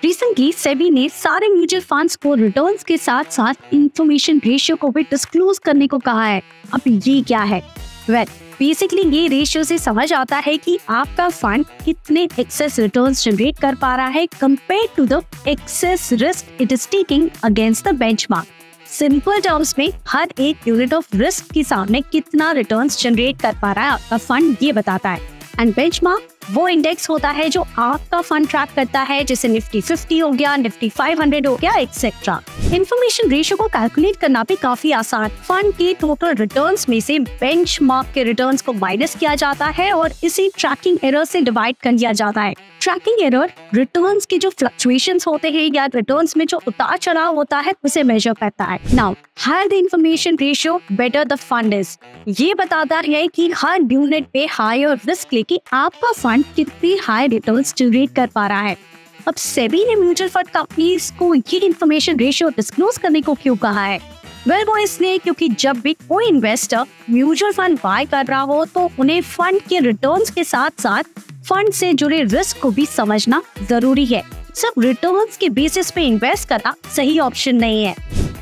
Recently SEBI ने सारे mutual funds को रिटर्न्स के साथ साथ इंफॉर्मेशन रेशियो को भी डिस्क्लोज करने को कहा है। अब ये क्या है? बेसिकली ये रेशियो से समझ आता है कि आपका फंड कितने एक्सेस रिटर्न्स जनरेट कर पा रहा है compare to the excess risk it is taking against the benchmark. Simple terms में हर एक यूनिट ऑफ रिस्क के सामने कितना रिटर्न्स जनरेट कर पा रहा है आपका फंड, ये बताता है। एंड बेंचमार्क वो इंडेक्स होता है जो आपका फंड ट्रैक करता है, जैसे निफ्टी 50 हो गया, निफ्टी 500 हो गया, एक्सेट्रा। इन्फॉर्मेशन रेशियो को कैलकुलेट करना भी काफी आसान। फंड के टोटल रिटर्न्स में से बेंचमार्क के रिटर्न्स को माइनस किया जाता है और इसे ट्रैकिंग एरर से डिवाइड कर दिया जाता है। ट्रैकिंग एरर रिटर्न्स के जो फ्लक्चुएशंस होते हैं या रिटर्न्स में जो उतार चढ़ाव होता है उसे मेजर करता है। Now higher the information ratio better the fund is. ये बताता है कि हर यूनिट पे हायर रिस्क लेके आपका फंड कितनी हाई रिटर्न्स जनरेट कर पा रहा है। अब सेबी ने म्यूचुअल फंड कंपनीज को ये इन्फॉर्मेशन रेशियो डिस्क्लोज करने को क्यों कहा है? वो इसलिए क्योंकि जब भी कोई इन्वेस्टर म्यूचुअल फंड बाय कर रहा हो तो उन्हें फंड के रिटर्न्स के साथ साथ फंड से जुड़े रिस्क को भी समझना जरूरी है। सिर्फ रिटर्न्स के बेसिस पे इन्वेस्ट करना सही ऑप्शन नहीं है।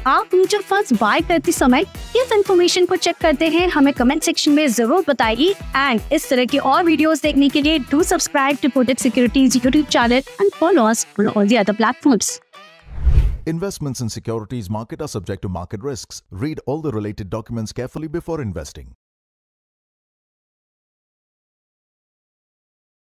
आप म्यूचुअल फंड्स बाय करते समय किस इन्फॉर्मेशन को चेक करते हैं, हमें कमेंट सेक्शन में जरूर बताइए। एंड इस तरह की और वीडियोस देखने के लिए do subscribe to Kotak securities YouTube channel and follow us on all the other platforms. Investments in securities market are subject to market risks. Read all the related documents carefully before investing.